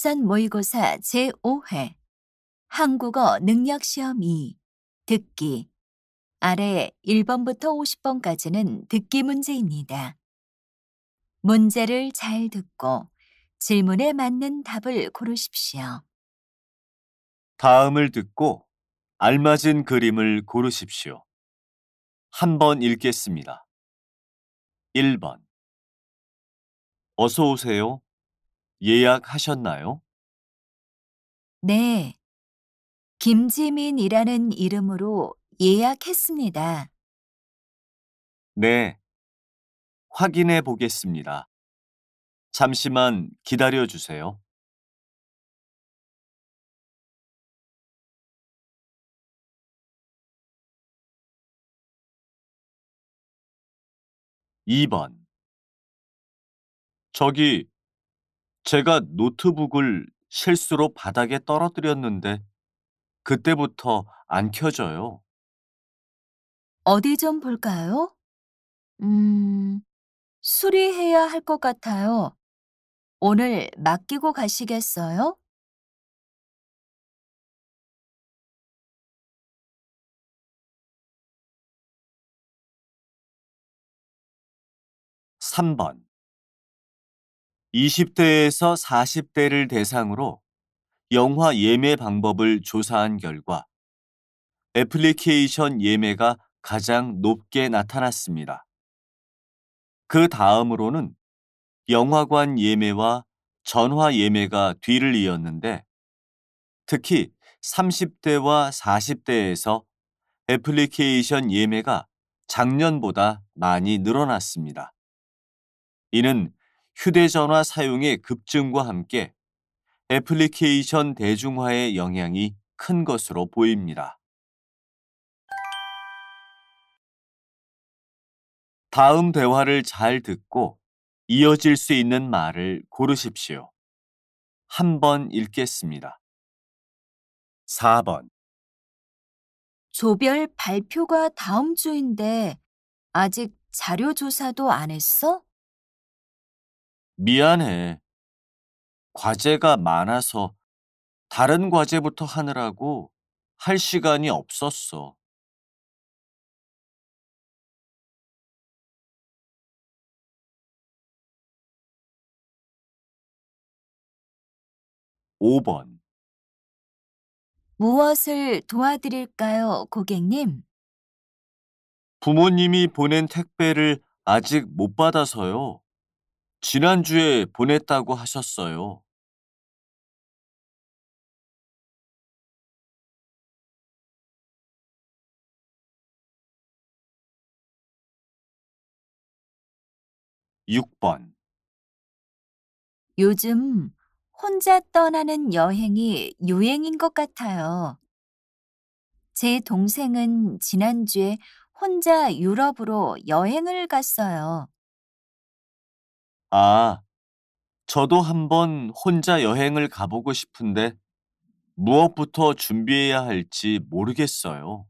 일선 모의고사 제5회 한국어 능력시험 2 듣기 아래 1번부터 50번까지는 듣기 문제입니다. 문제를 잘 듣고 질문에 맞는 답을 고르십시오. 다음을 듣고 알맞은 그림을 고르십시오. 한 번 읽겠습니다. 1번. 어서 오세요. 예약하셨나요? 네, 김지민이라는 이름으로 예약했습니다. 네. 확인해 보겠습니다. 잠시만 기다려 주세요. 2번. 저기, 제가 노트북을 실수로 바닥에 떨어뜨렸는데 그때부터 안 켜져요. 어디 좀 볼까요? 수리해야 할 것 같아요. 오늘 맡기고 가시겠어요? 3번. 20대에서 40대를 대상으로 영화 예매 방법을 조사한 결과 애플리케이션 예매가 가장 높게 나타났습니다. 그 다음으로는 영화관 예매와 전화 예매가 뒤를 이었는데 특히 30대와 40대에서 애플리케이션 예매가 작년보다 많이 늘어났습니다. 이는 휴대전화 사용의 급증과 함께 애플리케이션 대중화의 영향이 큰 것으로 보입니다. 다음 대화를 잘 듣고 이어질 수 있는 말을 고르십시오. 한 번 읽겠습니다. 4번. 조별 발표가 다음 주인데 아직 자료 조사도 안 했어? 미안해. 과제가 많아서 다른 과제부터 하느라고 할 시간이 없었어. 5번. 무엇을 도와드릴까요, 고객님? 부모님이 보낸 택배를 아직 못 받아서요. 지난주에 보냈다고 하셨어요. 6번. 요즘 혼자 떠나는 여행이 유행인 것 같아요. 제 동생은 지난주에 혼자 유럽으로 여행을 갔어요. 아, 저도 한번 혼자 여행을 가보고 싶은데 무엇부터 준비해야 할지 모르겠어요.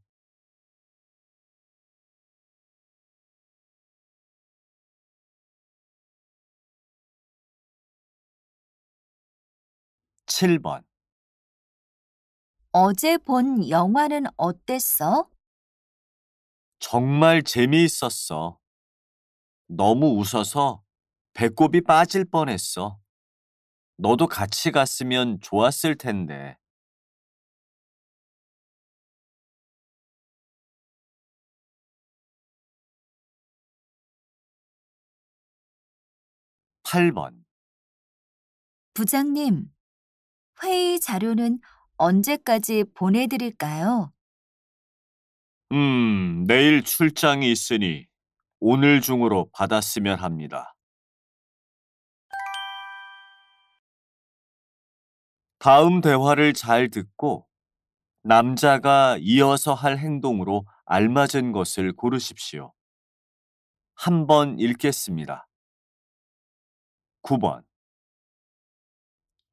7번. 어제 본 영화는 어땠어? 정말 재미있었어. 너무 웃어서 배꼽이 빠질 뻔했어. 너도 같이 갔으면 좋았을 텐데. 8번. 부장님, 회의 자료는 언제까지 보내드릴까요? 내일 출장이 있으니 오늘 중으로 받았으면 합니다. 다음 대화를 잘 듣고 남자가 이어서 할 행동으로 알맞은 것을 고르십시오. 한 번 읽겠습니다. 9번.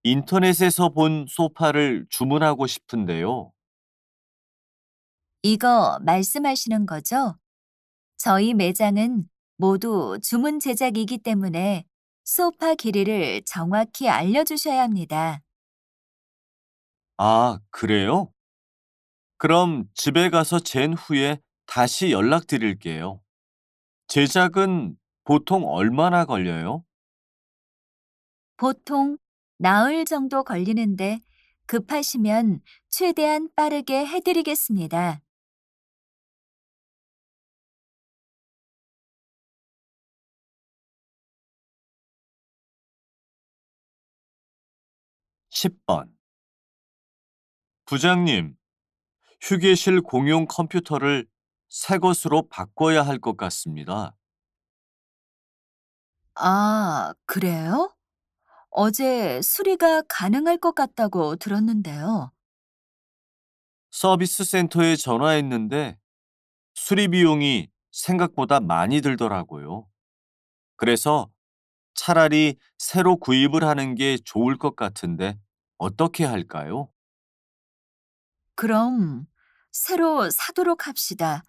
인터넷에서 본 소파를 주문하고 싶은데요. 이거 말씀하시는 거죠? 저희 매장은 모두 주문 제작이기 때문에 소파 길이를 정확히 알려주셔야 합니다. 아, 그래요? 그럼 집에 가서 잰 후에 다시 연락드릴게요. 제작은 보통 얼마나 걸려요? 보통 나흘 정도 걸리는데 급하시면 최대한 빠르게 해드리겠습니다. 10번. 부장님, 휴게실 공용 컴퓨터를 새 것으로 바꿔야 할 것 같습니다. 아, 그래요? 어제 수리가 가능할 것 같다고 들었는데요. 서비스 센터에 전화했는데 수리 비용이 생각보다 많이 들더라고요. 그래서 차라리 새로 구입을 하는 게 좋을 것 같은데 어떻게 할까요? 그럼 새로 사도록 합시다.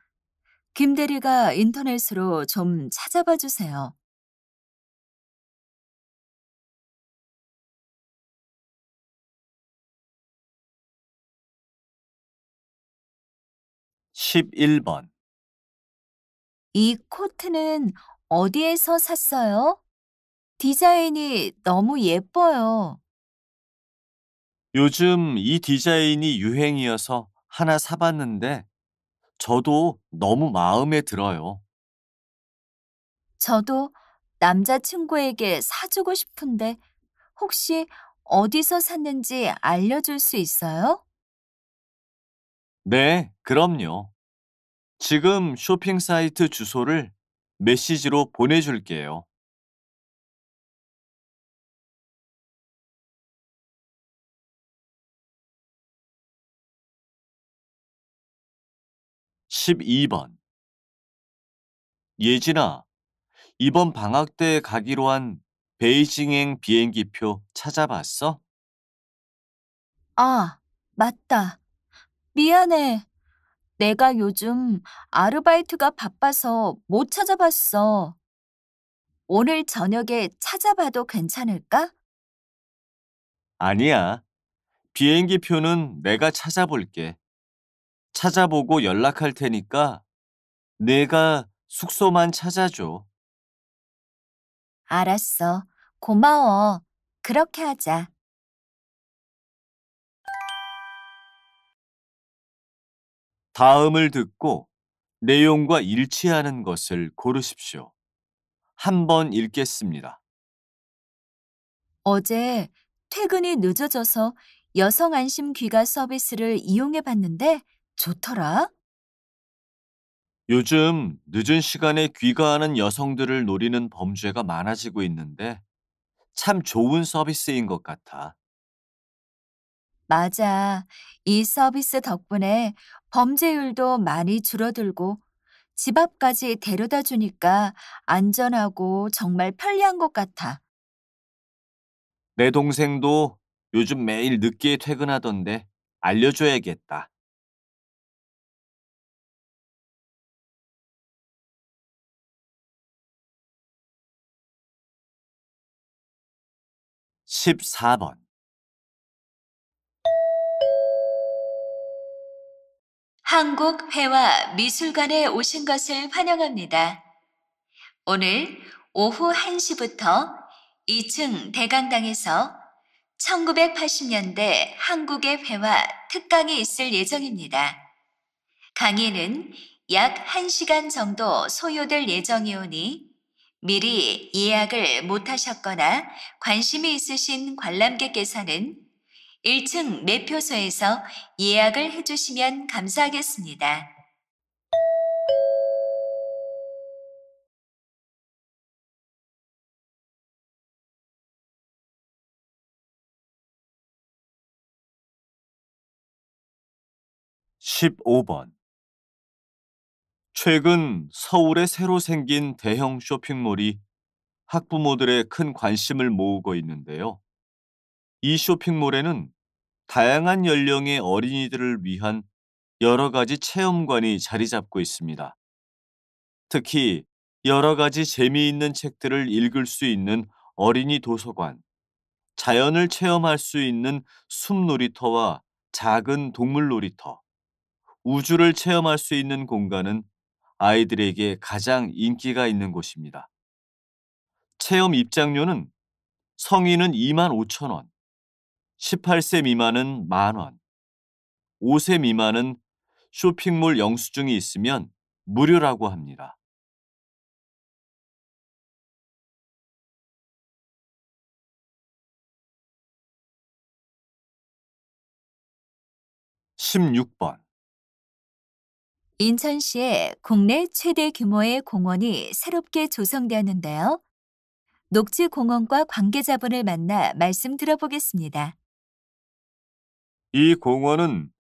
김 대리가 인터넷으로 좀 찾아봐 주세요. 11번. 이 코트는 어디에서 샀어요? 디자인이 너무 예뻐요. 요즘 이 디자인이 유행이어서 하나 사봤는데 저도 너무 마음에 들어요. 저도 남자친구에게 사주고 싶은데 혹시 어디서 샀는지 알려줄 수 있어요? 네, 그럼요. 지금 쇼핑 사이트 주소를 메시지로 보내줄게요. 12번. 예진아, 이번 방학 때 가기로 한 베이징행 비행기표 찾아봤어? 아, 맞다. 미안해. 내가 요즘 아르바이트가 바빠서 못 찾아봤어. 오늘 저녁에 찾아봐도 괜찮을까? 아니야. 비행기표는 내가 찾아볼게. 찾아보고 연락할 테니까 내가 숙소만 찾아줘. 알았어. 고마워. 그렇게 하자. 다음을 듣고 내용과 일치하는 것을 고르십시오. 한번 읽겠습니다. 어제 퇴근이 늦어져서 여성 안심 귀가 서비스를 이용해 봤는데 좋더라. 요즘 늦은 시간에 귀가하는 여성들을 노리는 범죄가 많아지고 있는데 참 좋은 서비스인 것 같아. 맞아. 이 서비스 덕분에 범죄율도 많이 줄어들고 집 앞까지 데려다 주니까 안전하고 정말 편리한 것 같아. 내 동생도 요즘 매일 늦게 퇴근하던데 알려줘야겠다. 14번. 한국회화 미술관에 오신 것을 환영합니다. 오늘 오후 1시부터 2층 대강당에서 1980년대 한국의 회화 특강이 있을 예정입니다. 강의는 약 1시간 정도 소요될 예정이오니 미리 예약을 못하셨거나 관심이 있으신 관람객께서는 1층 매표소에서 예약을 해주시면 감사하겠습니다. 15번. 최근 서울에 새로 생긴 대형 쇼핑몰이 학부모들의 큰 관심을 모으고 있는데요. 이 쇼핑몰에는 다양한 연령의 어린이들을 위한 여러 가지 체험관이 자리 잡고 있습니다. 특히 여러 가지 재미있는 책들을 읽을 수 있는 어린이 도서관, 자연을 체험할 수 있는 숲 놀이터와 작은 동물 놀이터, 우주를 체험할 수 있는 공간은 아이들에게 가장 인기가 있는 곳입니다. 체험 입장료는 성인은 25,000원, 18세 미만은 만 원, 5세 미만은 쇼핑몰 영수증이 있으면 무료라고 합니다. 16번. 인천시에 국내 최대 규모의 공원이 새롭게 조성되었는데요. 녹지공원과 관계자분을 만나 말씀 들어보겠습니다. 이 공원은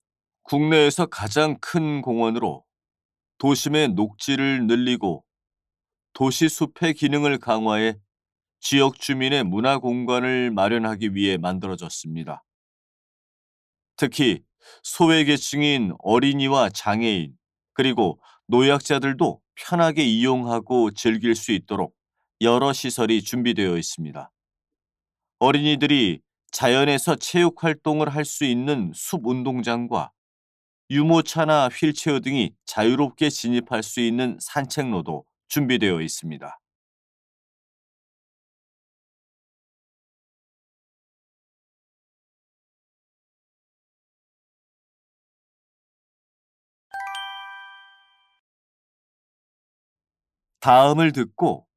국내에서 가장 큰 공원으로 도심의 녹지를 늘리고 도시 숲의 기능을 강화해 지역 주민의 문화 공간을 마련하기 위해 만들어졌습니다. 특히 소외계층인 어린이와 장애인, 그리고 노약자들도 편하게 이용하고 즐길 수 있도록 여러 시설이 준비되어 있습니다. 어린이들이 자연에서 체육 활동을 할 수 있는 숲 운동장과 유모차나 휠체어 등이 자유롭게 진입할 수 있는 산책로도 준비되어 있습니다. '다음을 듣고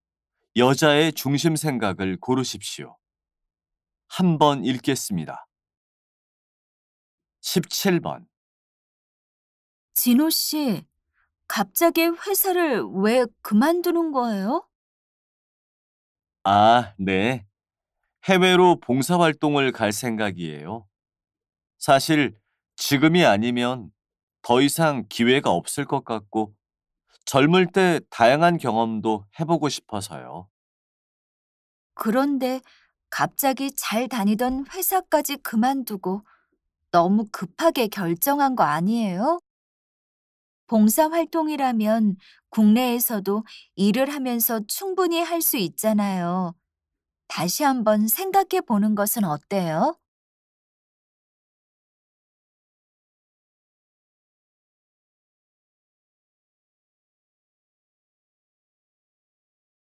여자의 중심 생각을 고르십시오.' 한 번 읽겠습니다. 17번. 진호 씨, 갑자기 회사를 왜 그만두는 거예요? 아, 네. 해외로 봉사활동을 갈 생각이에요. 사실 지금이 아니면 더 이상 기회가 없을 것 같고 젊을 때 다양한 경험도 해보고 싶어서요. 그런데 갑자기 잘 다니던 회사까지 그만두고 너무 급하게 결정한 거 아니에요? 봉사활동이라면 국내에서도 일을 하면서 충분히 할 수 있잖아요. 다시 한번 생각해 보는 것은 어때요?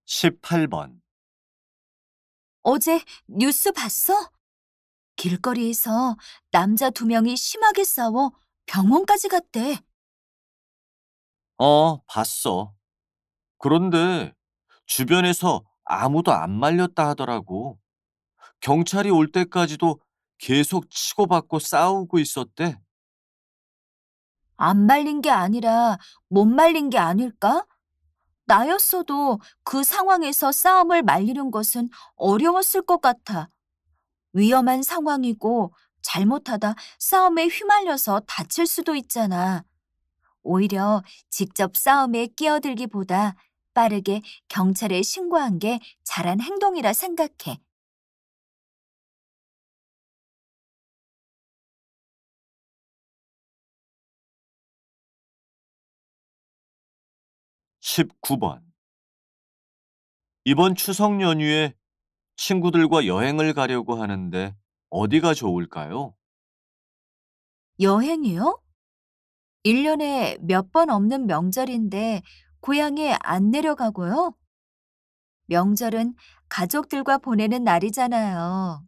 18번. 어제 뉴스 봤어? 길거리에서 남자 두 명이 심하게 싸워 병원까지 갔대. 봤어. 그런데 주변에서 아무도 안 말렸다 하더라고. 경찰이 올 때까지도 계속 치고받고 싸우고 있었대. 안 말린 게 아니라 못 말린 게 아닐까? 나였어도 그 상황에서 싸움을 말리는 것은 어려웠을 것 같아. 위험한 상황이고 잘못하다 싸움에 휘말려서 다칠 수도 있잖아. 오히려 직접 싸움에 끼어들기보다 빠르게 경찰에 신고한 게 잘한 행동이라 생각해. 19번. 이번 추석 연휴에 친구들과 여행을 가려고 하는데 어디가 좋을까요? 여행이요? 1년에 몇 번 없는 명절인데 고향에 안 내려가고요. 명절은 가족들과 보내는 날이잖아요.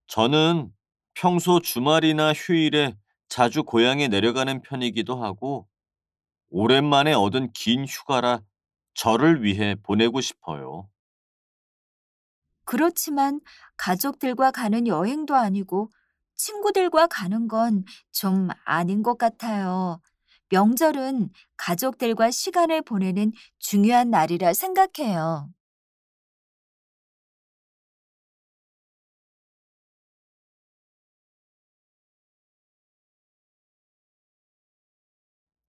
저는 평소 주말이나 휴일에 자주 고향에 내려가는 편이기도 하고 오랜만에 얻은 긴 휴가라 저를 위해 보내고 싶어요. 그렇지만 가족들과 가는 여행도 아니고 친구들과 가는 건 좀 아닌 것 같아요. 명절은 가족들과 시간을 보내는 중요한 날이라 생각해요.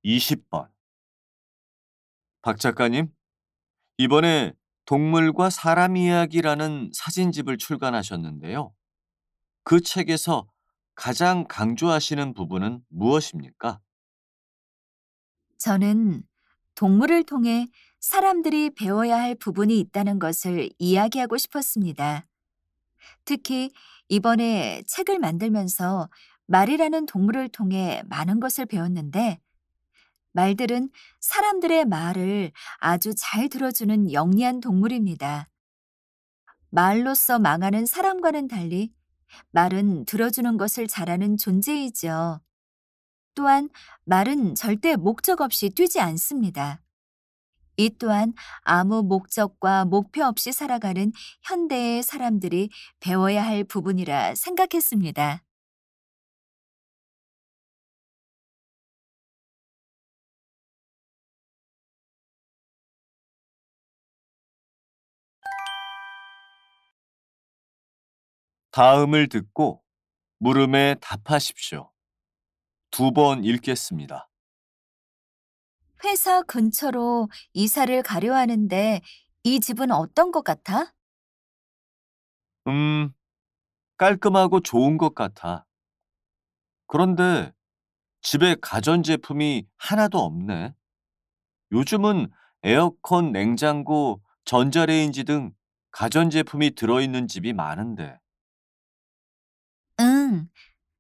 20번. 박 작가님, 이번에 동물과 사람 이야기라는 사진집을 출간하셨는데요. 그 책에서 가장 강조하시는 부분은 무엇입니까? 저는 동물을 통해 사람들이 배워야 할 부분이 있다는 것을 이야기하고 싶었습니다. 특히 이번에 책을 만들면서 말이라는 동물을 통해 많은 것을 배웠는데, 말들은 사람들의 말을 아주 잘 들어주는 영리한 동물입니다. 말로써 망하는 사람과는 달리 말은 들어주는 것을 잘하는 존재이죠. 또한 말은 절대 목적 없이 뛰지 않습니다. 이 또한 아무 목적과 목표 없이 살아가는 현대의 사람들이 배워야 할 부분이라 생각했습니다. 다음을 듣고 물음에 답하십시오. 두 번 읽겠습니다. 회사 근처로 이사를 가려 하는데 이 집은 어떤 것 같아? 음, 깔끔하고 좋은 것 같아. 그런데 집에 가전제품이 하나도 없네. 요즘은 에어컨, 냉장고, 전자레인지 등 가전제품이 들어있는 집이 많은데. 응,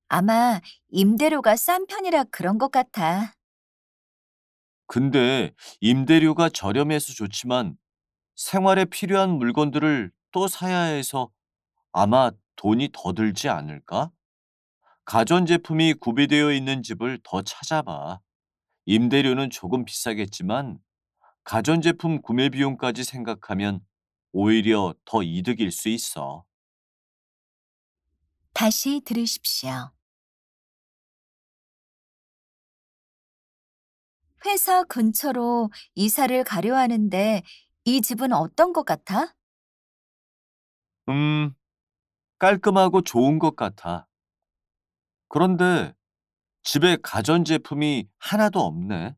아마 임대료가 싼 편이라 그런 것 같아. 근데 임대료가 저렴해서 좋지만 생활에 필요한 물건들을 또 사야 해서 아마 돈이 더 들지 않을까? 가전제품이 구비되어 있는 집을 더 찾아봐. 임대료는 조금 비싸겠지만 가전제품 구매 비용까지 생각하면 오히려 더 이득일 수 있어. 다시 들으십시오. 회사 근처로 이사를 가려 하는데 이 집은 어떤 것 같아? 음, 깔끔하고 좋은 것 같아. 그런데 집에 가전제품이 하나도 없네.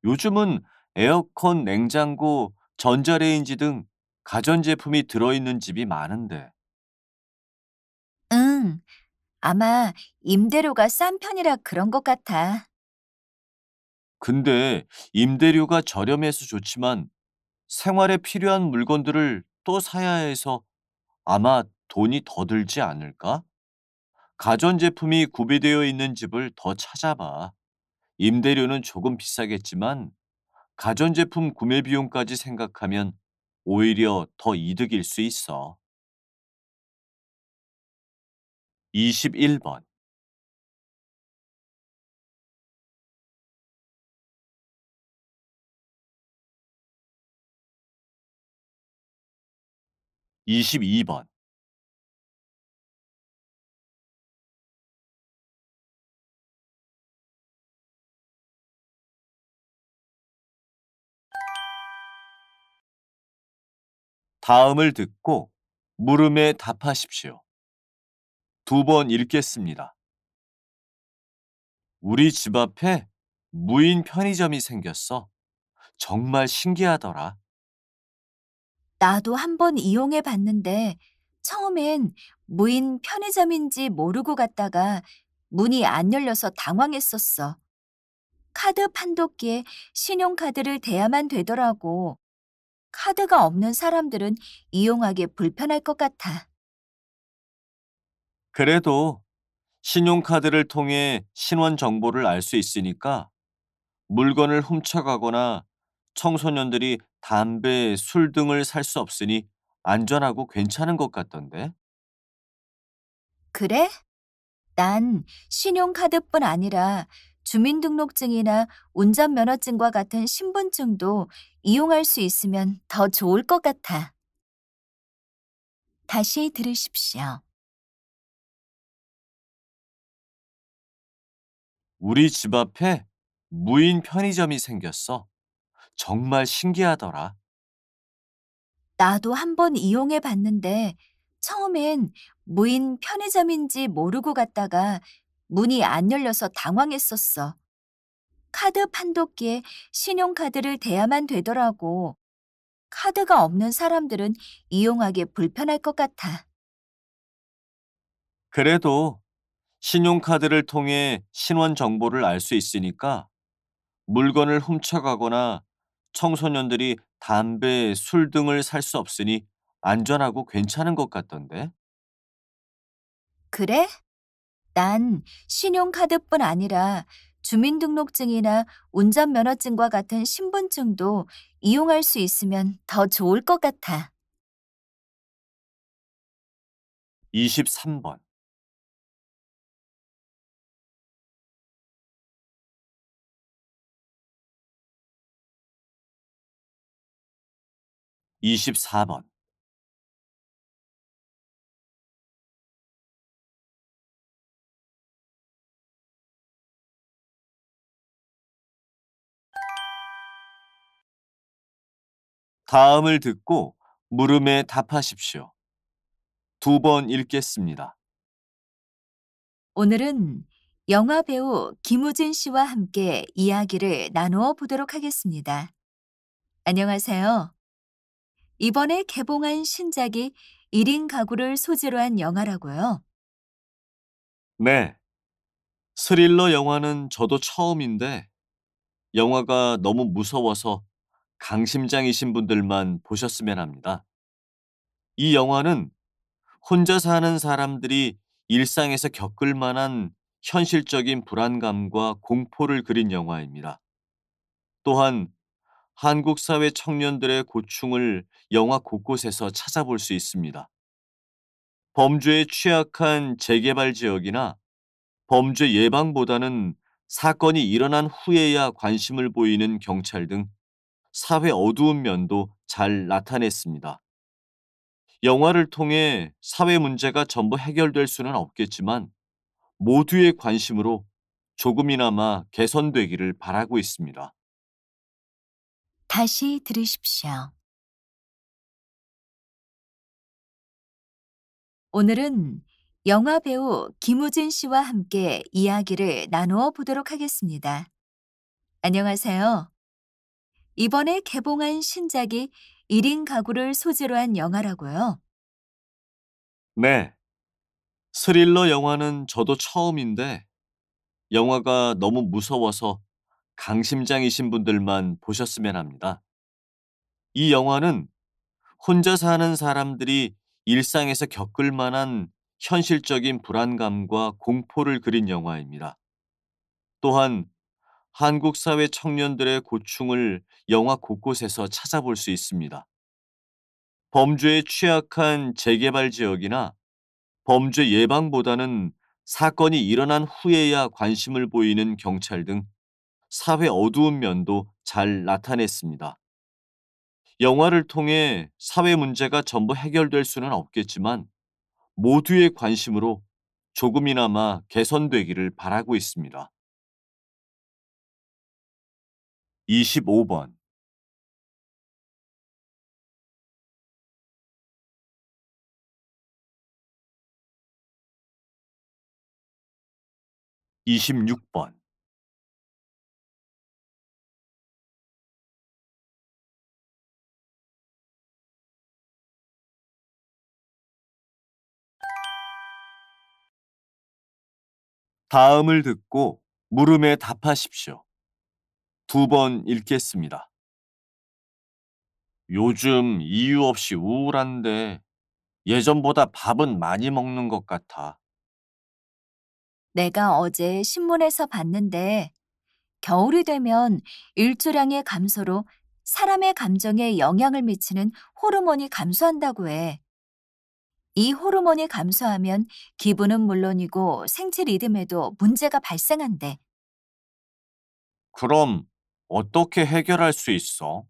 요즘은 에어컨, 냉장고, 전자레인지 등 가전제품이 들어있는 집이 많은데. 응, 아마 임대료가 싼 편이라 그런 것 같아. 근데 임대료가 저렴해서 좋지만 생활에 필요한 물건들을 또 사야 해서 아마 돈이 더 들지 않을까? 가전제품이 구비되어 있는 집을 더 찾아봐. 임대료는 조금 비싸겠지만 가전제품 구매 비용까지 생각하면 오히려 더 이득일 수 있어. 21번, 22번. 다음을 듣고 물음에 답하십시오. 두 번 읽겠습니다. 우리 집 앞에 무인 편의점이 생겼어. 정말 신기하더라. 나도 한번 이용해 봤는데 처음엔 무인 편의점인지 모르고 갔다가 문이 안 열려서 당황했었어. 카드 판독기에 신용카드를 대야만 되더라고. 카드가 없는 사람들은 이용하기 불편할 것 같아. 그래도 신용카드를 통해 신원 정보를 알 수 있으니까 물건을 훔쳐가거나 청소년들이 담배, 술 등을 살 수 없으니 안전하고 괜찮은 것 같던데. 그래? 난 신용카드뿐 아니라 주민등록증이나 운전면허증과 같은 신분증도 이용할 수 있으면 더 좋을 것 같아. 다시 들으십시오. 우리 집 앞에 무인 편의점이 생겼어. 정말 신기하더라. 나도 한번 이용해 봤는데 처음엔 무인 편의점인지 모르고 갔다가 문이 안 열려서 당황했었어. 카드 판독기에 신용카드를 대야만 되더라고. 카드가 없는 사람들은 이용하기 불편할 것 같아. 그래도 신용카드를 통해 신원 정보를 알 수 있으니까 물건을 훔쳐가거나 청소년들이 담배, 술 등을 살 수 없으니 안전하고 괜찮은 것 같던데. 그래? 난 신용카드뿐 아니라 주민등록증이나 운전면허증과 같은 신분증도 이용할 수 있으면 더 좋을 것 같아. 23번, 24번. 다음을 듣고 물음에 답하십시오. 두 번 읽겠습니다. 오늘은 영화 배우 김우진 씨와 함께 이야기를 나누어 보도록 하겠습니다. 안녕하세요. 이번에 개봉한 신작이 1인 가구를 소재로 한 영화라고요. 네, 스릴러 영화는 저도 처음인데 영화가 너무 무서워서 강심장이신 분들만 보셨으면 합니다. 이 영화는 혼자 사는 사람들이 일상에서 겪을 만한 현실적인 불안감과 공포를 그린 영화입니다. 또한 한국 사회 청년들의 고충을 영화 곳곳에서 찾아볼 수 있습니다. 범죄에 취약한 재개발 지역이나 범죄 예방보다는 사건이 일어난 후에야 관심을 보이는 경찰 등 사회 어두운 면도 잘 나타냈습니다. 영화를 통해 사회 문제가 전부 해결될 수는 없겠지만 모두의 관심으로 조금이나마 개선되기를 바라고 있습니다. 다시 들으십시오. 오늘은 영화 배우 김우진 씨와 함께 이야기를 나누어 보도록 하겠습니다. 안녕하세요. 이번에 개봉한 신작이 1인 가구를 소재로 한 영화라고요. 네, 스릴러 영화는 저도 처음인데 영화가 너무 무서워서 강심장이신 분들만 보셨으면 합니다. 이 영화는 혼자 사는 사람들이 일상에서 겪을 만한 현실적인 불안감과 공포를 그린 영화입니다. 또한 한국 사회 청년들의 고충을 영화 곳곳에서 찾아볼 수 있습니다. 범죄에 취약한 재개발 지역이나 범죄 예방보다는 사건이 일어난 후에야 관심을 보이는 경찰 등 사회 어두운 면도 잘 나타냈습니다. 영화를 통해 사회 문제가 전부 해결될 수는 없겠지만 모두의 관심으로 조금이나마 개선되기를 바라고 있습니다. 25번, 26번. 다음을 듣고 물음에 답하십시오. 두 번 읽겠습니다. 요즘 이유 없이 우울한데 예전보다 밥은 많이 먹는 것 같아. 내가 어제 신문에서 봤는데 겨울이 되면 일조량의 감소로 사람의 감정에 영향을 미치는 호르몬이 감소한다고 해. 이 호르몬이 감소하면 기분은 물론이고 생체 리듬에도 문제가 발생한대. 그럼 어떻게 해결할 수 있어?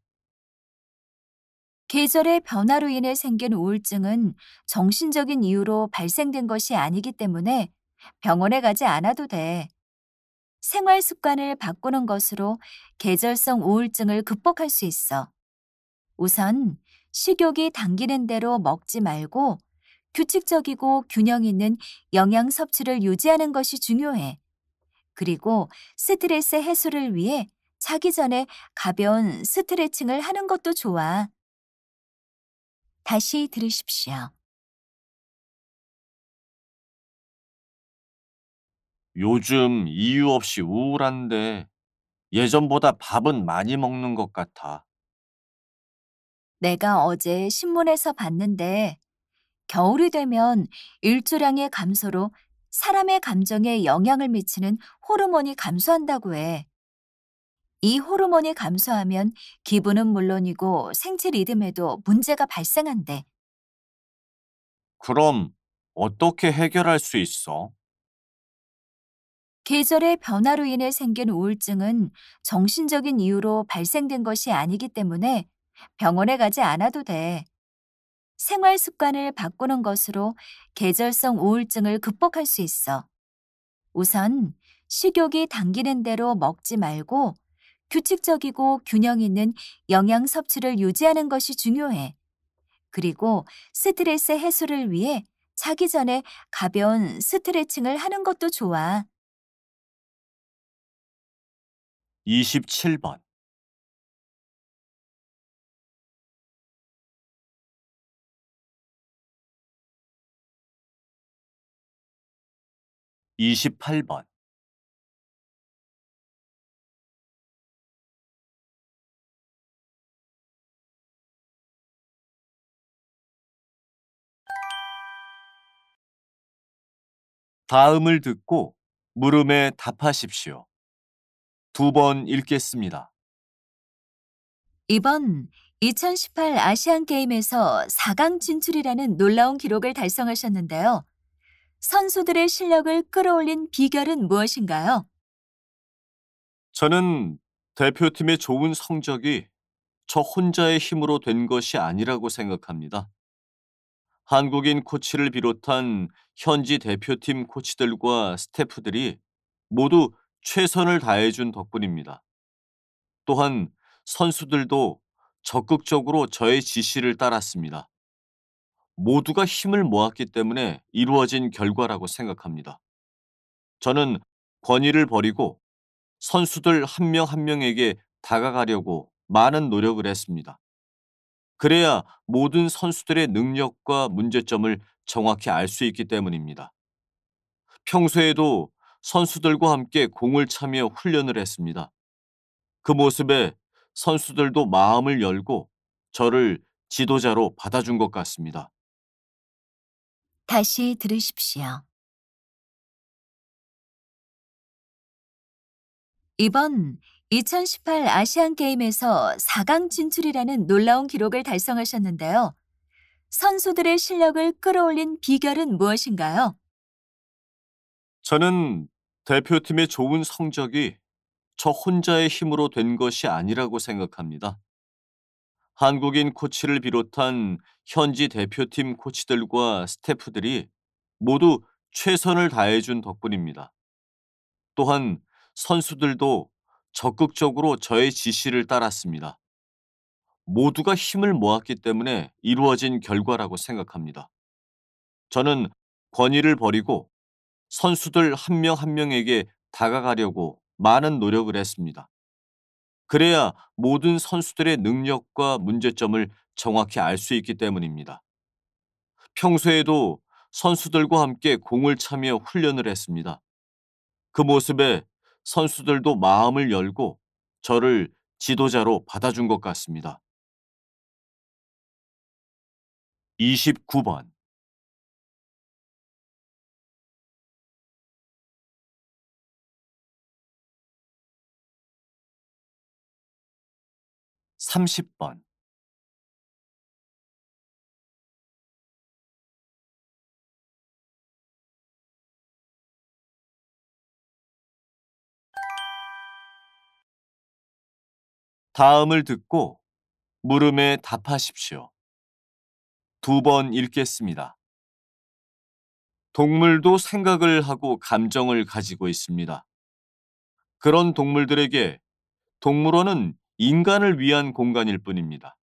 계절의 변화로 인해 생긴 우울증은 정신적인 이유로 발생된 것이 아니기 때문에 병원에 가지 않아도 돼. 생활 습관을 바꾸는 것으로 계절성 우울증을 극복할 수 있어. 우선 식욕이 당기는 대로 먹지 말고 규칙적이고 균형 있는 영양 섭취를 유지하는 것이 중요해. 그리고 스트레스 해소를 위해 자기 전에 가벼운 스트레칭을 하는 것도 좋아. 다시 들으십시오. 요즘 이유 없이 우울한데 예전보다 밥은 많이 먹는 것 같아. 내가 어제 신문에서 봤는데 겨울이 되면 일조량의 감소로 사람의 감정에 영향을 미치는 호르몬이 감소한다고 해. 이 호르몬이 감소하면 기분은 물론이고 생체 리듬에도 문제가 발생한대. 그럼 어떻게 해결할 수 있어? 계절의 변화로 인해 생긴 우울증은 정신적인 이유로 발생된 것이 아니기 때문에 병원에 가지 않아도 돼. 생활 습관을 바꾸는 것으로 계절성 우울증을 극복할 수 있어. 우선 식욕이 당기는 대로 먹지 말고 규칙적이고 균형 있는 영양 섭취를 유지하는 것이 중요해. 그리고 스트레스 해소를 위해 자기 전에 가벼운 스트레칭을 하는 것도 좋아. 27번, 28번. 다음을 듣고 물음에 답하십시오. 두 번 읽겠습니다. 이번 2018 아시안 게임에서 4강 진출이라는 놀라운 기록을 달성하셨는데요. 선수들의 실력을 끌어올린 비결은 무엇인가요? 저는 대표팀의 좋은 성적이 저 혼자의 힘으로 된 것이 아니라고 생각합니다. 한국인 코치를 비롯한 현지 대표팀 코치들과 스태프들이 모두 최선을 다해준 덕분입니다. 또한 선수들도 적극적으로 저의 지시를 따랐습니다. 모두가 힘을 모았기 때문에 이루어진 결과라고 생각합니다. 저는 권위를 버리고 선수들 한 명 한 명에게 다가가려고 많은 노력을 했습니다. 그래야 모든 선수들의 능력과 문제점을 정확히 알 수 있기 때문입니다. 평소에도 선수들과 함께 공을 차며 훈련을 했습니다. 그 모습에 선수들도 마음을 열고 저를 지도자로 받아준 것 같습니다. 다시 들으십시오. 이번 2018 아시안 게임에서 4강 진출이라는 놀라운 기록을 달성하셨는데요. 선수들의 실력을 끌어올린 비결은 무엇인가요? 저는 대표팀의 좋은 성적이 저 혼자의 힘으로 된 것이 아니라고 생각합니다. 한국인 코치를 비롯한 현지 대표팀 코치들과 스태프들이 모두 최선을 다해준 덕분입니다. 또한 선수들도 적극적으로 저의 지시를 따랐습니다. 모두가 힘을 모았기 때문에 이루어진 결과라고 생각합니다. 저는 권위를 버리고 선수들 한 명 한 명에게 다가가려고 많은 노력을 했습니다. 그래야 모든 선수들의 능력과 문제점을 정확히 알 수 있기 때문입니다. 평소에도 선수들과 함께 공을 차며 훈련을 했습니다. 그 모습에 선수들도 마음을 열고 저를 지도자로 받아준 것 같습니다. 29번, 30번. 다음을 듣고 물음에 답하십시오. 두 번 읽겠습니다. 동물도 생각을 하고 감정을 가지고 있습니다. 그런 동물들에게 동물원은 인간을 위한 공간일 뿐입니다.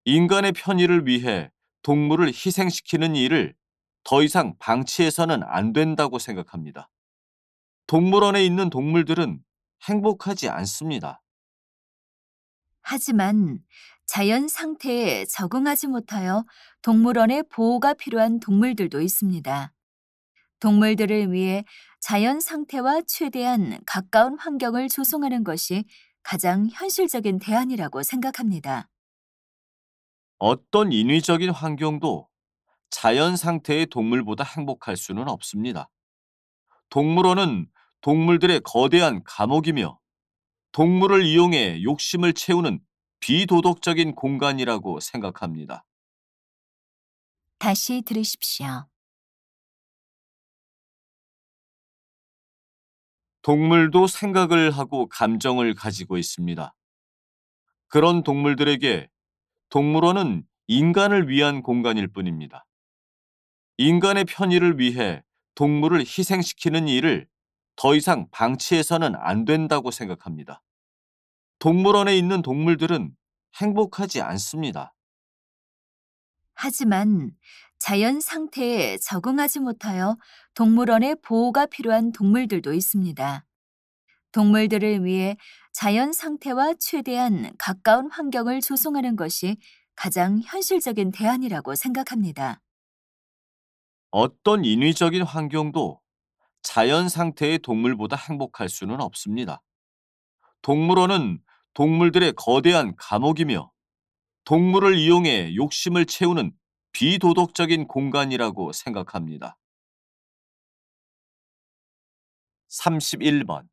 인간의 편의를 위해 동물을 희생시키는 일을 더 이상 방치해서는 안 된다고 생각합니다. 동물원에 있는 동물들은 행복하지 않습니다. 하지만 자연 상태에 적응하지 못하여 동물원의 보호가 필요한 동물들도 있습니다. 동물들을 위해 자연 상태와 최대한 가까운 환경을 조성하는 것이 가장 현실적인 대안이라고 생각합니다. 어떤 인위적인 환경도 자연 상태의 동물보다 행복할 수는 없습니다. 동물원은 동물들의 거대한 감옥이며 동물을 이용해 욕심을 채우는 비도덕적인 공간이라고 생각합니다. 다시 들으십시오. 동물도 생각을 하고 감정을 가지고 있습니다. 그런 동물들에게 동물원은 인간을 위한 공간일 뿐입니다. 인간의 편의를 위해 동물을 희생시키는 일을 더 이상 방치해서는 안 된다고 생각합니다. 동물원에 있는 동물들은 행복하지 않습니다. 하지만 자연 상태에 적응하지 못하여 동물원의 보호가 필요한 동물들도 있습니다. 동물들을 위해 자연 상태와 최대한 가까운 환경을 조성하는 것이 가장 현실적인 대안이라고 생각합니다. 어떤 인위적인 환경도 자연 상태의 동물보다 행복할 수는 없습니다. 동물원은 동물들의 거대한 감옥이며 동물을 이용해 욕심을 채우는 비도덕적인 공간이라고 생각합니다. 31번,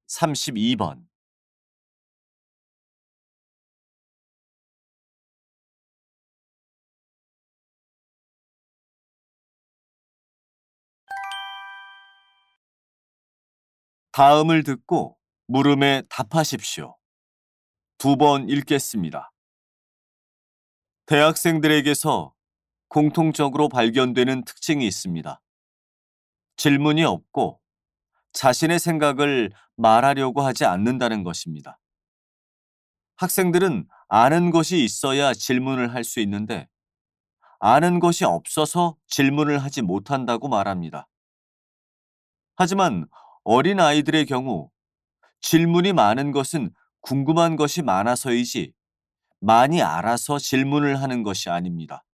32번. 다음을 듣고 물음에 답하십시오. 두 번 읽겠습니다. 대학생들에게서 공통적으로 발견되는 특징이 있습니다. 질문이 없고 자신의 생각을 말하려고 하지 않는다는 것입니다. 학생들은 아는 것이 있어야 질문을 할 수 있는데 아는 것이 없어서 질문을 하지 못한다고 말합니다. 하지만 어린 아이들의 경우 질문이 많은 것은 궁금한 것이 많아서이지 많이 알아서 질문을 하는 것이 아닙니다.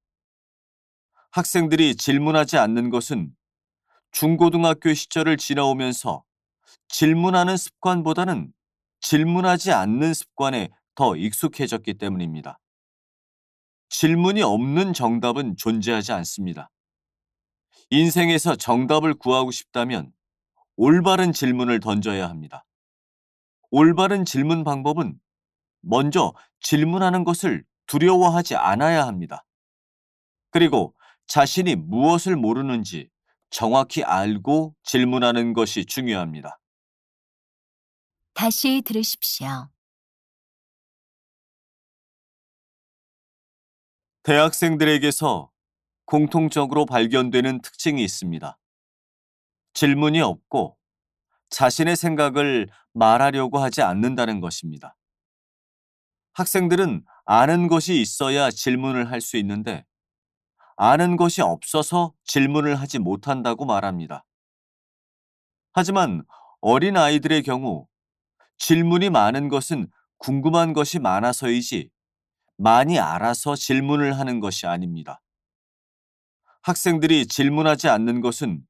학생들이 질문하지 않는 것은 중고등학교 시절을 지나오면서 질문하는 습관보다는 질문하지 않는 습관에 더 익숙해졌기 때문입니다. 질문이 없는 정답은 존재하지 않습니다. 인생에서 정답을 구하고 싶다면 올바른 질문을 던져야 합니다. 올바른 질문 방법은 먼저 질문하는 것을 두려워하지 않아야 합니다. 그리고 자신이 무엇을 모르는지 정확히 알고 질문하는 것이 중요합니다. 다시 들으십시오. 대학생들에게서 공통적으로 발견되는 특징이 있습니다. 질문이 없고 자신의 생각을 말하려고 하지 않는다는 것입니다. 학생들은 아는 것이 있어야 질문을 할 수 있는데 아는 것이 없어서 질문을 하지 못한다고 말합니다. 하지만 어린 아이들의 경우 질문이 많은 것은 궁금한 것이 많아서이지 많이 알아서 질문을 하는 것이 아닙니다. 학생들이 질문하지 않는 것은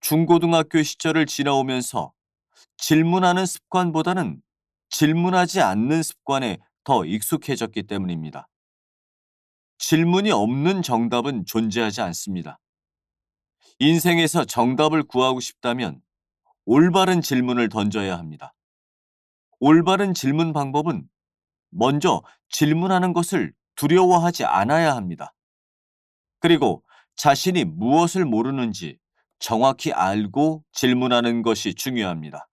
중고등학교 시절을 지나오면서 질문하는 습관보다는 질문하지 않는 습관에 더 익숙해졌기 때문입니다. 질문이 없는 정답은 존재하지 않습니다. 인생에서 정답을 구하고 싶다면 올바른 질문을 던져야 합니다. 올바른 질문 방법은 먼저 질문하는 것을 두려워하지 않아야 합니다. 그리고 자신이 무엇을 모르는지 정확히 알고 질문하는 것이 중요합니다.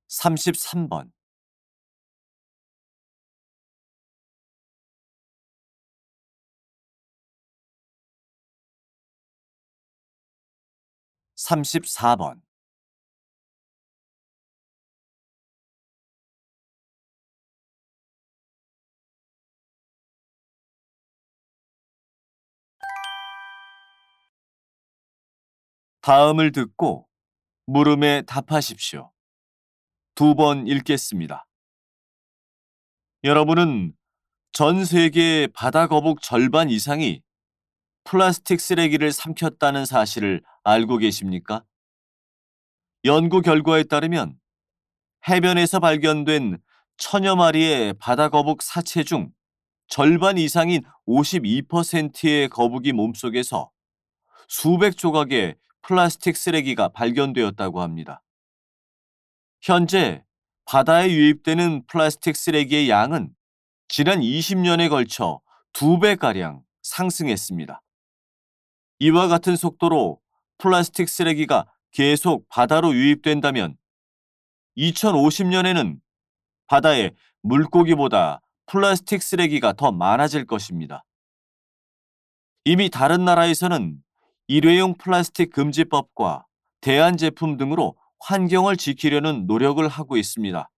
33번, 34번. 다음을 듣고 물음에 답하십시오. 두 번 읽겠습니다. 여러분은 전 세계의 바다 거북 절반 이상이 플라스틱 쓰레기를 삼켰다는 사실을 알고 계십니까? 연구 결과에 따르면 해변에서 발견된 천여 마리의 바다거북 사체 중 절반 이상인 52%의 거북이 몸속에서 수백 조각의 플라스틱 쓰레기가 발견되었다고 합니다. 현재 바다에 유입되는 플라스틱 쓰레기의 양은 지난 20년에 걸쳐 2배가량 상승했습니다. 이와 같은 속도로 플라스틱 쓰레기가 계속 바다로 유입된다면 2050년에는 바다에 물고기보다 플라스틱 쓰레기가 더 많아질 것입니다. 이미 다른 나라에서는 일회용 플라스틱 금지법과 대안 제품 등으로 환경을 지키려는 노력을 하고 있습니다.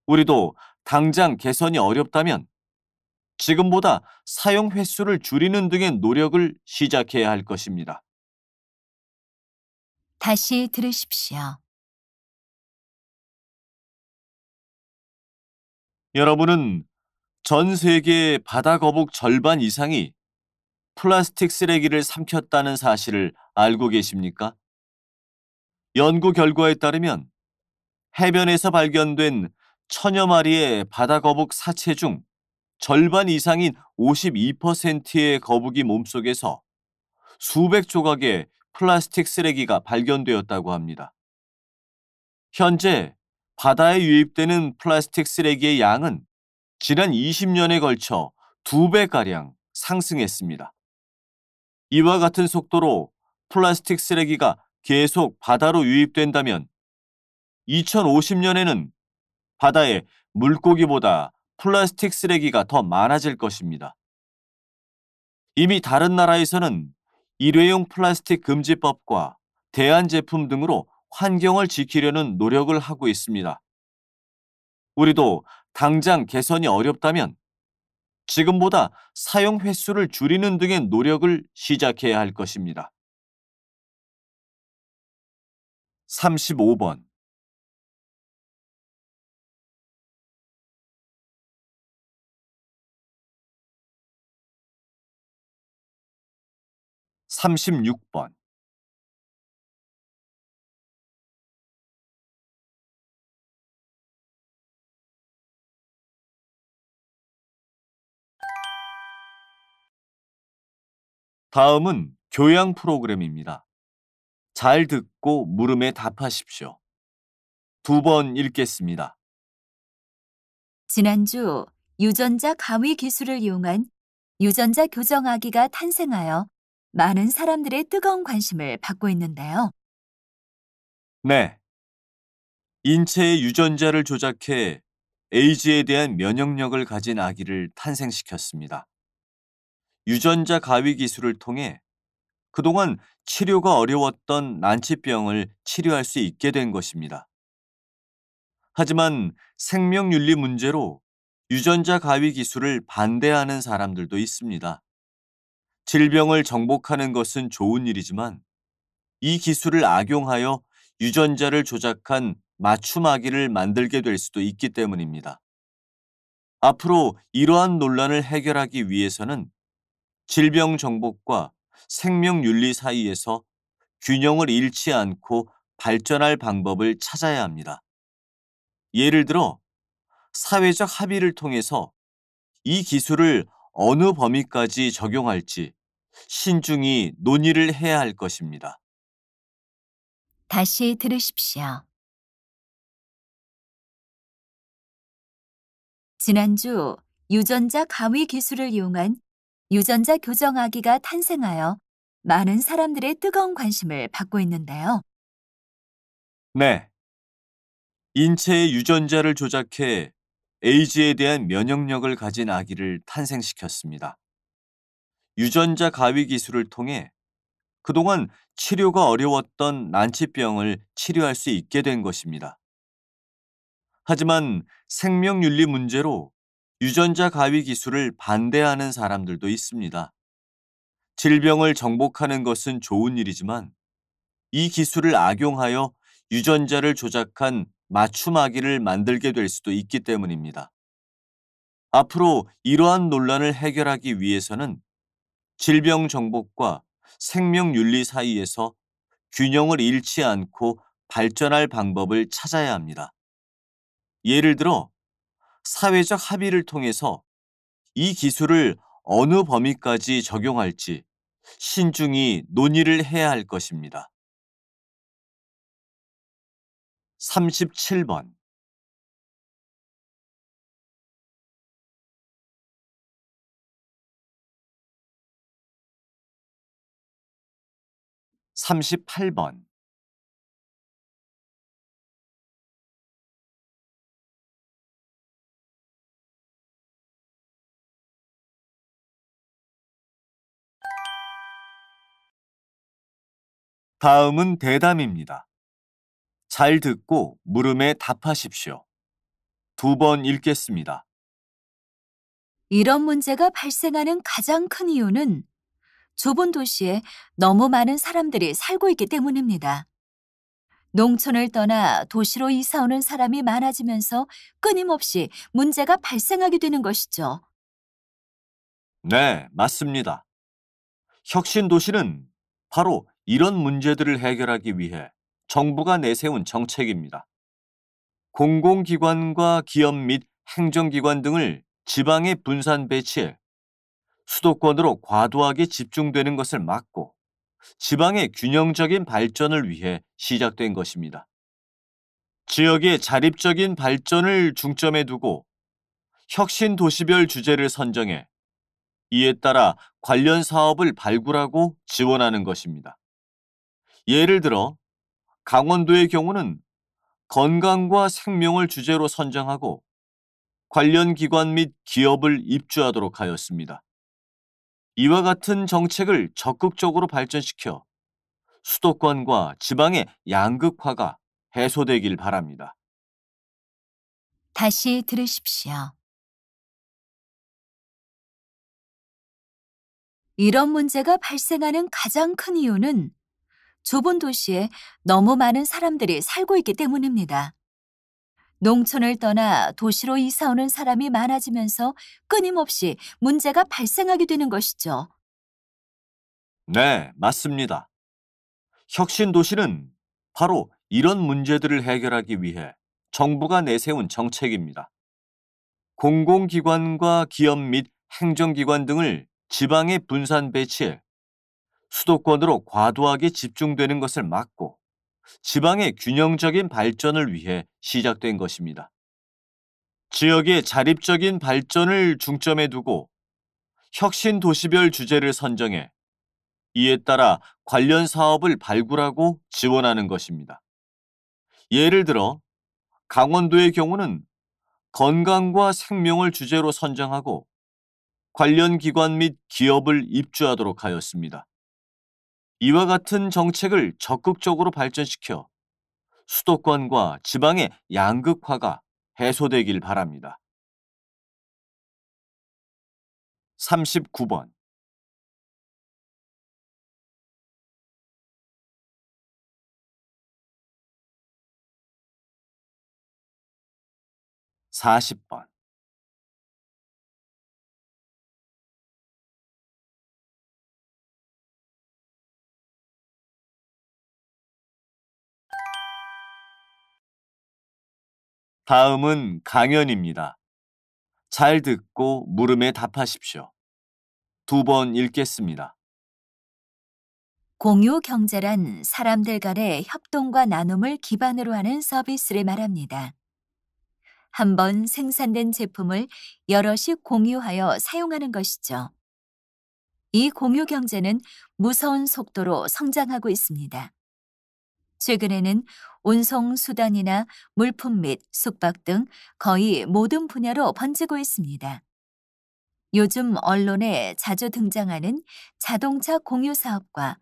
우리도 당장 개선이 어렵다면 지금보다 사용 횟수를 줄이는 등의 노력을 시작해야 할 것입니다. 다시 들으십시오. 여러분은 전 세계 바다 거북 절반 이상이 플라스틱 쓰레기를 삼켰다는 사실을 알고 계십니까? 연구 결과에 따르면 해변에서 발견된 천여 마리의 바다 거북 사체 중 절반 이상인 52%의 거북이 몸속에서 수백 조각의 플라스틱 쓰레기가 발견되었다고 합니다. 현재 바다에 유입되는 플라스틱 쓰레기의 양은 지난 20년에 걸쳐 2배가량 상승했습니다. 이와 같은 속도로 플라스틱 쓰레기가 계속 바다로 유입된다면 2050년에는 바다에 물고기보다 플라스틱 쓰레기가 더 많아질 것입니다. 이미 다른 나라에서는 일회용 플라스틱 금지법과 대안 제품 등으로 환경을 지키려는 노력을 하고 있습니다. 우리도 당장 개선이 어렵다면 지금보다 사용 횟수를 줄이는 등의 노력을 시작해야 할 것입니다. 35번 36번 다음은 교양 프로그램입니다. 잘 듣고 물음에 답하십시오. 2번 읽겠습니다. 지난주 유전자 가위 기술을 이용한 유전자 교정아기가 탄생하여 많은 사람들의 뜨거운 관심을 받고 있는데요. 네. 인체의 유전자를 조작해 에이즈에 대한 면역력을 가진 아기를 탄생시켰습니다. 유전자 가위 기술을 통해 그동안 치료가 어려웠던 난치병을 치료할 수 있게 된 것입니다. 하지만 생명윤리 문제로 유전자 가위 기술을 반대하는 사람들도 있습니다. 질병을 정복하는 것은 좋은 일이지만 이 기술을 악용하여 유전자를 조작한 맞춤 아기를 만들게 될 수도 있기 때문입니다. 앞으로 이러한 논란을 해결하기 위해서는 질병 정복과 생명윤리 사이에서 균형을 잃지 않고 발전할 방법을 찾아야 합니다. 예를 들어 사회적 합의를 통해서 이 기술을 어느 범위까지 적용할지 신중히 논의를 해야 할 것입니다. 다시 들으십시오. 지난주 유전자 가위 기술을 이용한 유전자 교정아기가 탄생하여 많은 사람들의 뜨거운 관심을 받고 있는데요. 네. 인체의 유전자를 조작해 에이즈에 대한 면역력을 가진 아기를 탄생시켰습니다. 유전자 가위 기술을 통해 그동안 치료가 어려웠던 난치병을 치료할 수 있게 된 것입니다. 하지만 생명윤리 문제로 유전자 가위 기술을 반대하는 사람들도 있습니다. 질병을 정복하는 것은 좋은 일이지만 이 기술을 악용하여 유전자를 조작한 맞춤 아기를 만들게 될 수도 있기 때문입니다. 앞으로 이러한 논란을 해결하기 위해서는 질병 정복과 생명윤리 사이에서 균형을 잃지 않고 발전할 방법을 찾아야 합니다. 예를 들어 사회적 합의를 통해서 이 기술을 어느 범위까지 적용할지 신중히 논의를 해야 할 것입니다. 37번, 38번. 다음은 대담입니다. 잘 듣고 물음에 답하십시오. 두 번 읽겠습니다. 이런 문제가 발생하는 가장 큰 이유는 좁은 도시에 너무 많은 사람들이 살고 있기 때문입니다. 농촌을 떠나 도시로 이사 오는 사람이 많아지면서 끊임없이 문제가 발생하게 되는 것이죠. 네, 맞습니다. 혁신 도시는 바로 이런 문제들을 해결하기 위해 정부가 내세운 정책입니다. 공공기관과 기업 및 행정기관 등을 지방에 분산 배치해 수도권으로 과도하게 집중되는 것을 막고 지방의 균형적인 발전을 위해 시작된 것입니다. 지역의 자립적인 발전을 중점에 두고 혁신 도시별 주제를 선정해 이에 따라 관련 사업을 발굴하고 지원하는 것입니다. 예를 들어 강원도의 경우는 건강과 생명을 주제로 선정하고 관련 기관 및 기업을 입주하도록 하였습니다. 이와 같은 정책을 적극적으로 발전시켜 수도권과 지방의 양극화가 해소되길 바랍니다. 다시 들으십시오. 이런 문제가 발생하는 가장 큰 이유는 좁은 도시에 너무 많은 사람들이 살고 있기 때문입니다. 농촌을 떠나 도시로 이사 오는 사람이 많아지면서 끊임없이 문제가 발생하게 되는 것이죠. 네, 맞습니다. 혁신 도시는 바로 이런 문제들을 해결하기 위해 정부가 내세운 정책입니다. 공공기관과 기업 및 행정기관 등을 지방에 분산 배치해 수도권으로 과도하게 집중되는 것을 막고 지방의 균형적인 발전을 위해 시작된 것입니다. 지역의 자립적인 발전을 중점에 두고 혁신 도시별 주제를 선정해 이에 따라 관련 사업을 발굴하고 지원하는 것입니다. 예를 들어 강원도의 경우는 건강과 생명을 주제로 선정하고 관련 기관 및 기업을 입주하도록 하였습니다. 이와 같은 정책을 적극적으로 발전시켜 수도권과 지방의 양극화가 해소되길 바랍니다. 39번, 40번. 다음은 강연입니다. 잘 듣고 물음에 답하십시오. 두 번 읽겠습니다. 공유 경제란 사람들 간의 협동과 나눔을 기반으로 하는 서비스를 말합니다. 한 번 생산된 제품을 여럿이 공유하여 사용하는 것이죠. 이 공유 경제는 무서운 속도로 성장하고 있습니다. 최근에는 운송 수단이나 물품 및 숙박 등 거의 모든 분야로 번지고 있습니다. 요즘 언론에 자주 등장하는 자동차 공유 사업과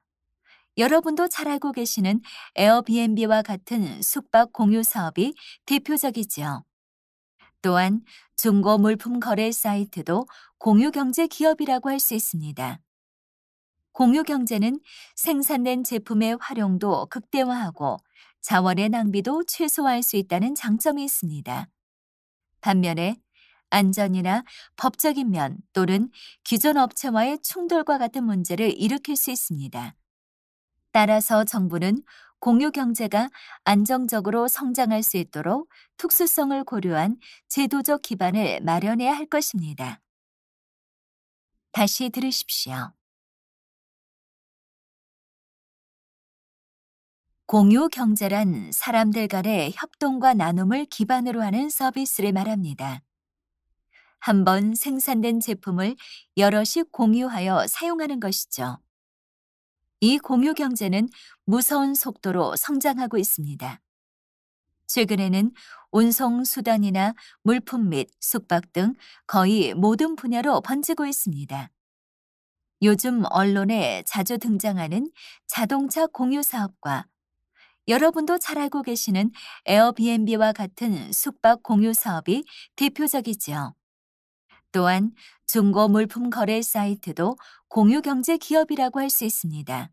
여러분도 잘 알고 계시는 에어비앤비와 같은 숙박 공유 사업이 대표적이죠. 또한 중고 물품 거래 사이트도 공유 경제 기업이라고 할 수 있습니다. 공유 경제는 생산된 제품의 활용도 극대화하고 자원의 낭비도 최소화할 수 있다는 장점이 있습니다. 반면에 안전이나 법적인 면 또는 기존 업체와의 충돌과 같은 문제를 일으킬 수 있습니다. 따라서 정부는 공유 경제가 안정적으로 성장할 수 있도록 특수성을 고려한 제도적 기반을 마련해야 할 것입니다. 다시 들으십시오. 공유 경제란 사람들 간의 협동과 나눔을 기반으로 하는 서비스를 말합니다. 한 번 생산된 제품을 여럿이 공유하여 사용하는 것이죠. 이 공유 경제는 무서운 속도로 성장하고 있습니다. 최근에는 운송 수단이나 물품 및 숙박 등 거의 모든 분야로 번지고 있습니다. 요즘 언론에 자주 등장하는 자동차 공유 사업과 여러분도 잘 알고 계시는 에어비앤비와 같은 숙박 공유 사업이 대표적이죠. 또한 중고 물품 거래 사이트도 공유 경제 기업이라고 할 수 있습니다.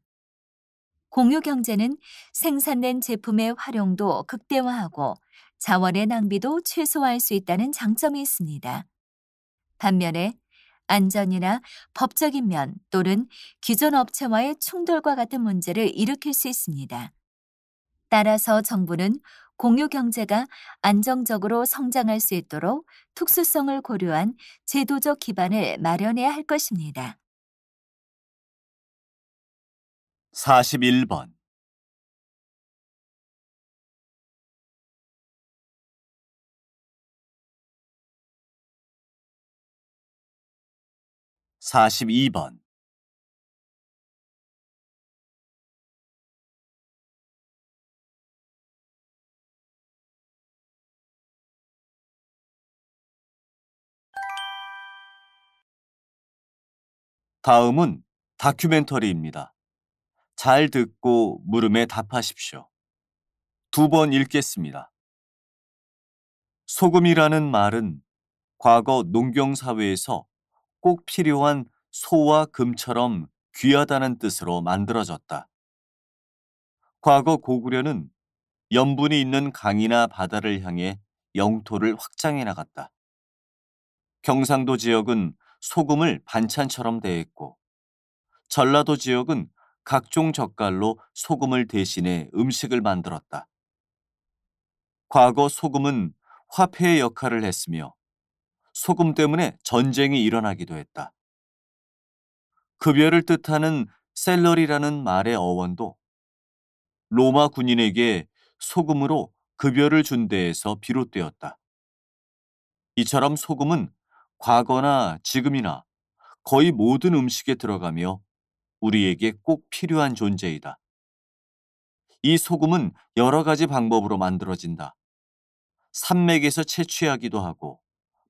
공유 경제는 생산된 제품의 활용도 극대화하고 자원의 낭비도 최소화할 수 있다는 장점이 있습니다. 반면에 안전이나 법적인 면 또는 기존 업체와의 충돌과 같은 문제를 일으킬 수 있습니다. 따라서 정부는 공유 경제가 안정적으로 성장할 수 있도록 특수성을 고려한 제도적 기반을 마련해야 할 것입니다. 41번, 42번. 다음은 다큐멘터리입니다. 잘 듣고 물음에 답하십시오. 두 번 읽겠습니다. 소금이라는 말은 과거 농경사회에서 꼭 필요한 소와 금처럼 귀하다는 뜻으로 만들어졌다. 과거 고구려는 염분이 있는 강이나 바다를 향해 영토를 확장해 나갔다. 경상도 지역은 소금을 반찬처럼 대했고, 전라도 지역은 각종 젓갈로 소금을 대신해 음식을 만들었다. 과거 소금은 화폐의 역할을 했으며 소금 때문에 전쟁이 일어나기도 했다. 급여를 뜻하는 셀러리라는 말의 어원도 로마 군인에게 소금으로 급여를 준 데에서 비롯되었다. 이처럼 소금은 과거나 지금이나 거의 모든 음식에 들어가며 우리에게 꼭 필요한 존재이다. 이 소금은 여러 가지 방법으로 만들어진다. 산맥에서 채취하기도 하고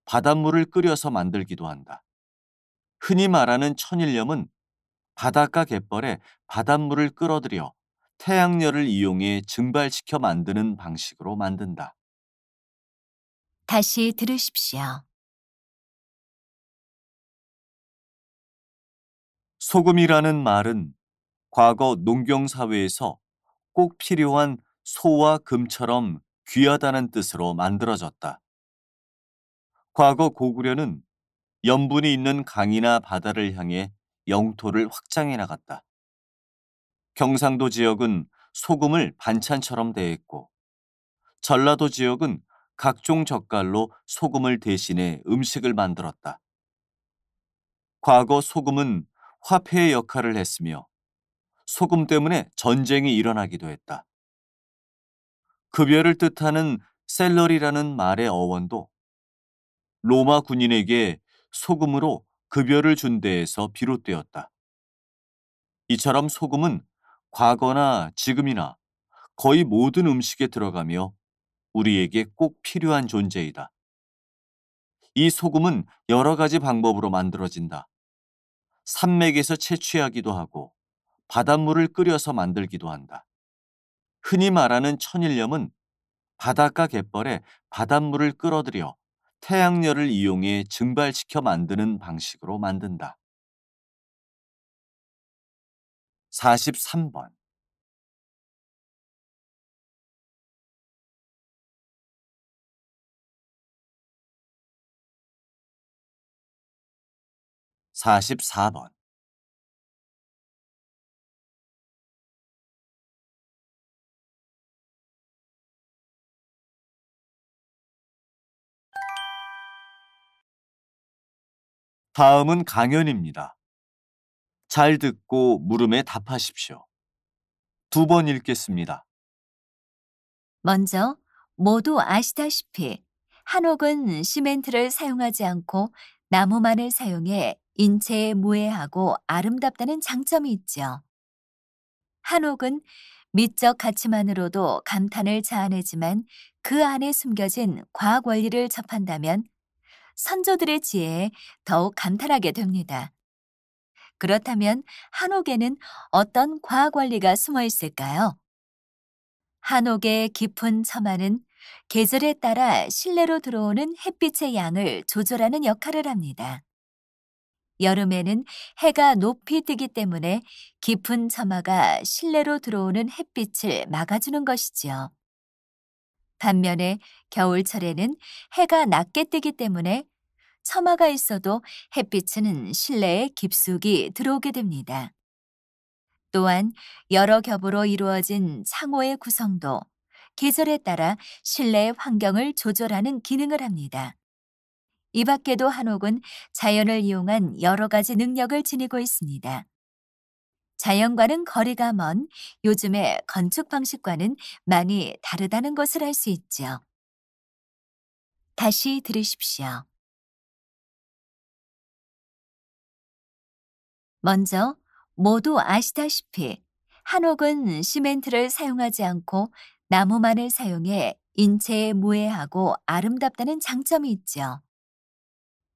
바닷물을 끓여서 만들기도 한다. 흔히 말하는 천일염은 바닷가 갯벌에 바닷물을 끌어들여 태양열을 이용해 증발시켜 만드는 방식으로 만든다. 다시 들으십시오. 소금이라는 말은 과거 농경사회에서 꼭 필요한 소와 금처럼 귀하다는 뜻으로 만들어졌다. 과거 고구려는 염분이 있는 강이나 바다를 향해 영토를 확장해 나갔다. 경상도 지역은 소금을 반찬처럼 대했고, 전라도 지역은 각종 젓갈로 소금을 대신해 음식을 만들었다. 과거 소금은 화폐의 역할을 했으며 소금 때문에 전쟁이 일어나기도 했다. 급여를 뜻하는 셀러리라는 말의 어원도 로마 군인에게 소금으로 급여를 준 데에서 비롯되었다. 이처럼 소금은 과거나 지금이나 거의 모든 음식에 들어가며 우리에게 꼭 필요한 존재이다. 이 소금은 여러 가지 방법으로 만들어진다. 산맥에서 채취하기도 하고 바닷물을 끓여서 만들기도 한다. 흔히 말하는 천일염은 바닷가 갯벌에 바닷물을 끌어들여 태양열을 이용해 증발시켜 만드는 방식으로 만든다. 43번, 44번. 다음은 강연입니다. 잘 듣고 물음에 답하십시오. 2번 읽겠습니다. 먼저, 모두 아시다시피 한옥은 시멘트를 사용하지 않고 나무만을 사용해 인체에 무해하고 아름답다는 장점이 있죠. 한옥은 미적 가치만으로도 감탄을 자아내지만 그 안에 숨겨진 과학 원리를 접한다면 선조들의 지혜에 더욱 감탄하게 됩니다. 그렇다면 한옥에는 어떤 과학 원리가 숨어 있을까요? 한옥의 깊은 처마는 계절에 따라 실내로 들어오는 햇빛의 양을 조절하는 역할을 합니다. 여름에는 해가 높이 뜨기 때문에 깊은 처마가 실내로 들어오는 햇빛을 막아주는 것이지요. 반면에 겨울철에는 해가 낮게 뜨기 때문에 처마가 있어도 햇빛은 실내에 깊숙이 들어오게 됩니다. 또한 여러 겹으로 이루어진 창호의 구성도 계절에 따라 실내의 환경을 조절하는 기능을 합니다. 이 밖에도 한옥은 자연을 이용한 여러 가지 능력을 지니고 있습니다. 자연과는 거리가 먼 요즘의 건축 방식과는 많이 다르다는 것을 알 수 있죠. 다시 들으십시오. 먼저, 모두 아시다시피 한옥은 시멘트를 사용하지 않고 나무만을 사용해 인체에 무해하고 아름답다는 장점이 있죠.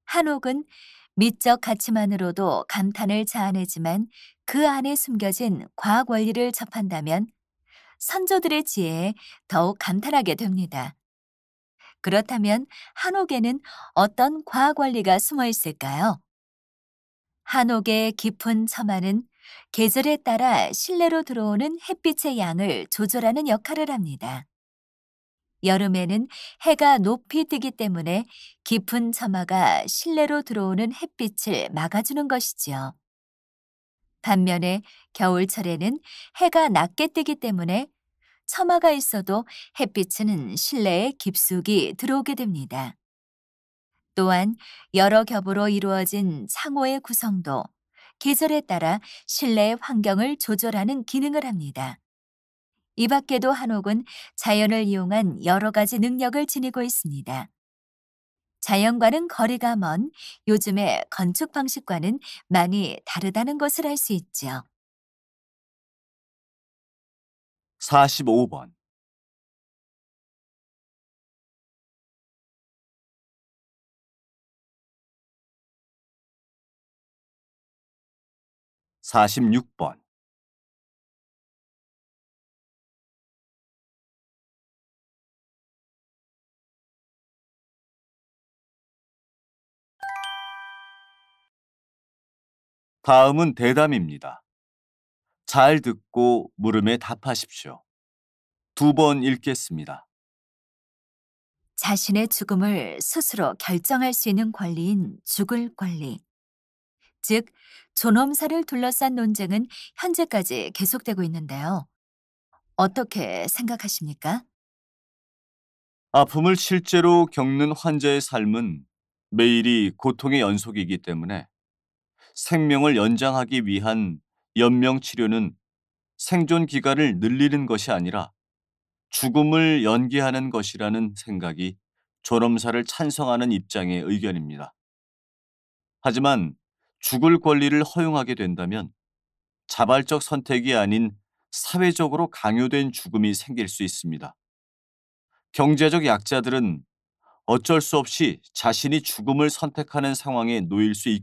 한옥은 미적 가치만으로도 감탄을 자아내지만 그 안에 숨겨진 과학 원리를 접한다면 선조들의 지혜에 더욱 감탄하게 됩니다. 그렇다면 한옥에는 어떤 과학 원리가 숨어 있을까요? 한옥의 깊은 처마는 계절에 따라 실내로 들어오는 햇빛의 양을 조절하는 역할을 합니다. 여름에는 해가 높이 뜨기 때문에 깊은 처마가 실내로 들어오는 햇빛을 막아주는 것이지요. 반면에 겨울철에는 해가 낮게 뜨기 때문에 처마가 있어도 햇빛은 실내에 깊숙이 들어오게 됩니다. 또한 여러 겹으로 이루어진 창호의 구성도 계절에 따라 실내의 환경을 조절하는 기능을 합니다. 이 밖에도 한옥은 자연을 이용한 여러 가지 능력을 지니고 있습니다. 자연과는 거리가 먼 요즘의 건축 방식과는 많이 다르다는 것을 알 수 있죠. 45번. 46번. 다음은 대담입니다. 잘 듣고 물음에 답하십시오. 2번 읽겠습니다. 자신의 죽음을 스스로 결정할 수 있는 권리인 죽을 권리. 즉, 존엄사를 둘러싼 논쟁은 현재까지 계속되고 있는데요. 어떻게 생각하십니까? 아픔을 실제로 겪는 환자의 삶은 매일이 고통의 연속이기 때문에 생명을 연장하기 위한 연명 치료는 생존 기간을 늘리는 것이 아니라 죽음을 연기하는 것이라는 생각이 존엄사를 찬성하는 입장의 의견입니다. 하지만 죽을 권리를 허용하게 된다면 자발적 선택이 아닌 사회적으로 강요된 죽음이 생길 수 있습니다. 경제적 약자들은 어쩔 수 없이 자신이 죽음을 선택하는 상황에 놓일 수